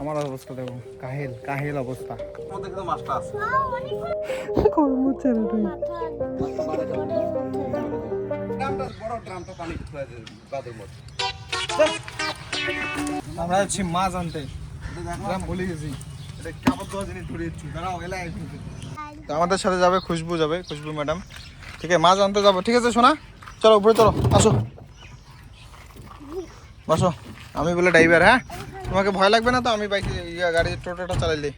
আমার অবস্থা দেখো, কাহিল কাহিল অবস্থা। দেখে তো মাছটা আছে। গরম হচ্ছে না তুই। আমরা যাচ্ছি মাছ আনতে, ভুলে গেছি। তো আমাদের সাথে যাবে খুশবু, যাবে খুশবু ম্যাডাম। ঠিক আছে, মাছ আনতে যাবো। ঠিক আছে শোনা, চলো উপরে চলো, আসো বসো। আমি বলে ড্রাইভার, হ্যাঁ তোমাকে ভয় লাগবে না তো? আমি বাইক গাড়ি টোটোটা চালাইলে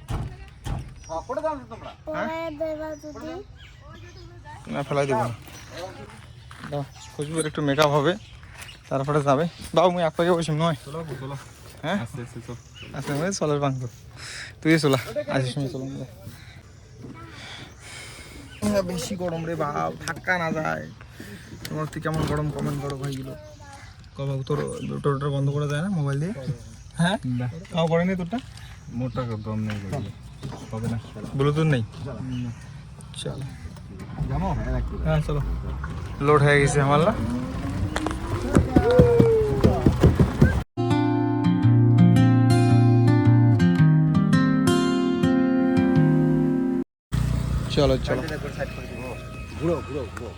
না ফেলাই দেবো না। দাও, খুশবুর একটু মেকআপ হবে, তারপরে যাবে। দাও মুই আপনাকে বসিম নয়। হ্যাঁ আচ্ছা, আমি চলার পাঙ্ক তুই চলা আসিস, তুমি চলো। বেশি গরম রে বাপ, থাকা না যায়। তোমার তুই কেমন গরম কমেন্ট করো ভাইগুলো। কবা তোর টোটোটা বন্ধ করা যায় না মোবাইল দিয়ে? হ্যাঁ তাও করেনি তোরটা? মোটা দম নেই, হবে না। ব্লুটুথ নেই? চলো হ্যাঁ চলো, লোড হয়ে গেছে আমার। চলো চলো ঘুরো ঘুরো ঘুরো।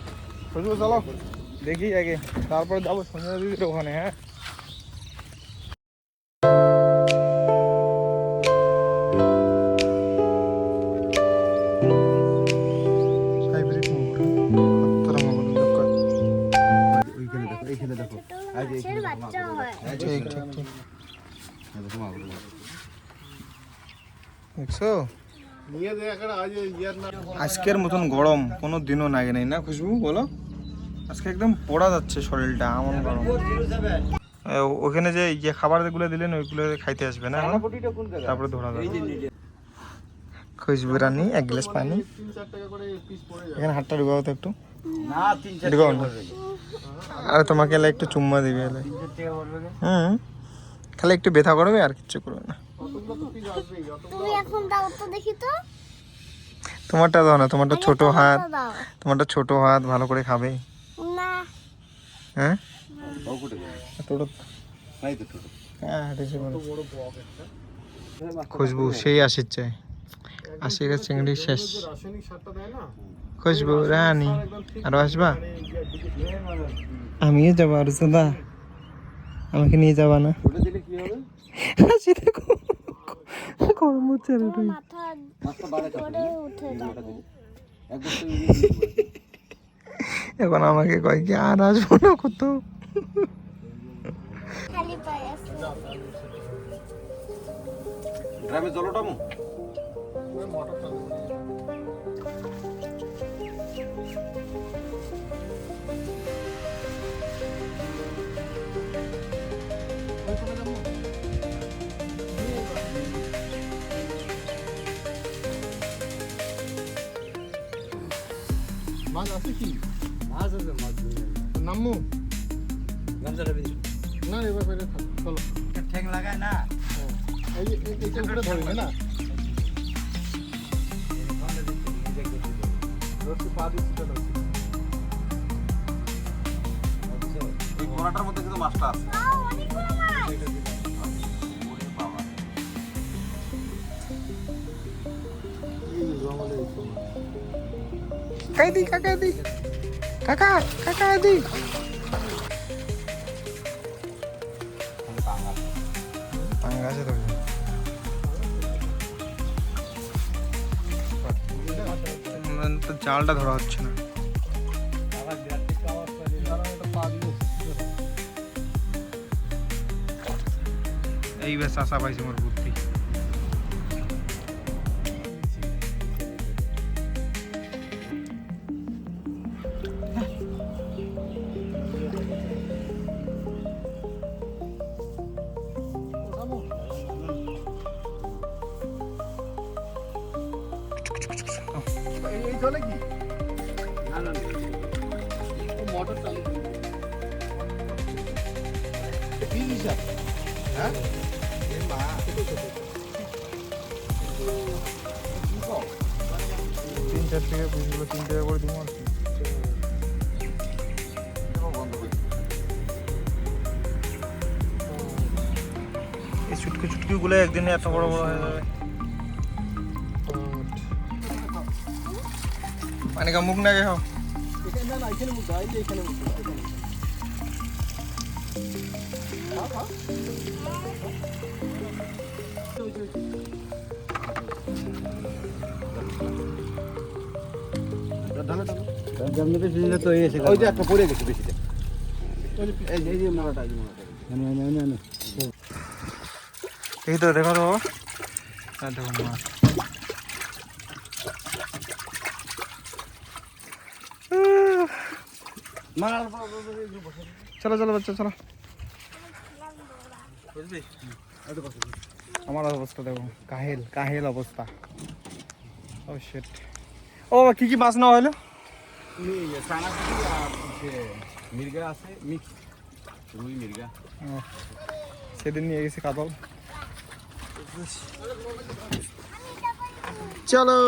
খুশবু চলো দেখি আগে, তারপরে যাবো সঞ্জয় দিদির ওখানে। হ্যাঁ ঠিক ঠিক ঠিক দেখছো, আজকের মতন গরম কোনো দিনও লাগে নাই না খুশবু, বলো? আজকে একদম পড়া যাচ্ছে শরীরটা, এমন গরম। ওখানে যে ইয়ে খাবারগুলো দিলেন ওইগুলো খাইতে আসবে না, তারপরে ধরা যাবে। খুশবু রানী এক গ্লাস পানি, এখানে হাতটা ঢুকাও তো একটু, ঢুকাও না। আর তোমাকে এলে একটু চুম্মা দিবে এলে, খালি একটু ব্যথা করবে আর কিচ্ছু করবে না। তোমারটা দাও না, তোমারটা ছোট হাত, তোমারটা ছোট হাত, ভালো করে খাবে। হ্যাঁ খুশবু সেই আশির চাই, আশির চিংড়ি শেষ। খুশবু রানী আরো আসবা? আমিও যাবো আর দাদা, আমাকে নিয়ে যাবা না? গরম হচ্ছে না তুই। এখন আমাকে কয় কি আর আসবো না কত। গ্রামে জলটামু মাছ আছে কি? মাছ আছে, মাছ নামু না এবার বাইরে থাক, চলো। ঠ্যাং লাগায় না, এই যে এইটা উপরে ধরবে না, রসি পা দিচ্ছি। চলো এই কোনাটার মধ্যে কিন্তু মাছটা আছে। কাকা কাকা দি কাকা কাকা দি পাঙ্গাসে ধরে তো জালটা ধরা হচ্ছে না। এই বেশ আশা পাইছি মোর বুদ্ধি। এই চলে কি? মোটর চালু হ্যাঁ, তিন চার থেকে পিসগুলো 3 টাকা করে দিব আর কি। চুটকি চুটকি গুলো একদিনে এত বড় বড় হয়ে যাবে। পানি কা মুখ না গে খাও। ওই যে একটা পড়ে গেছে বেশিটা। এই যে মোড়াটা এই তো দেখো তো আর দেখো মাছ। চলো চলো বাচ্চা চলো। বুঝলি আমার অবস্থা দেখো, কাহেল কাহেল অবস্থা। ও শিট। ও কি কি মাছ নেওয়া হলো? মির্গা আছে মিক্স রুই মির্গা। সেদিন নিয়ে গেছি কাতল। চলো।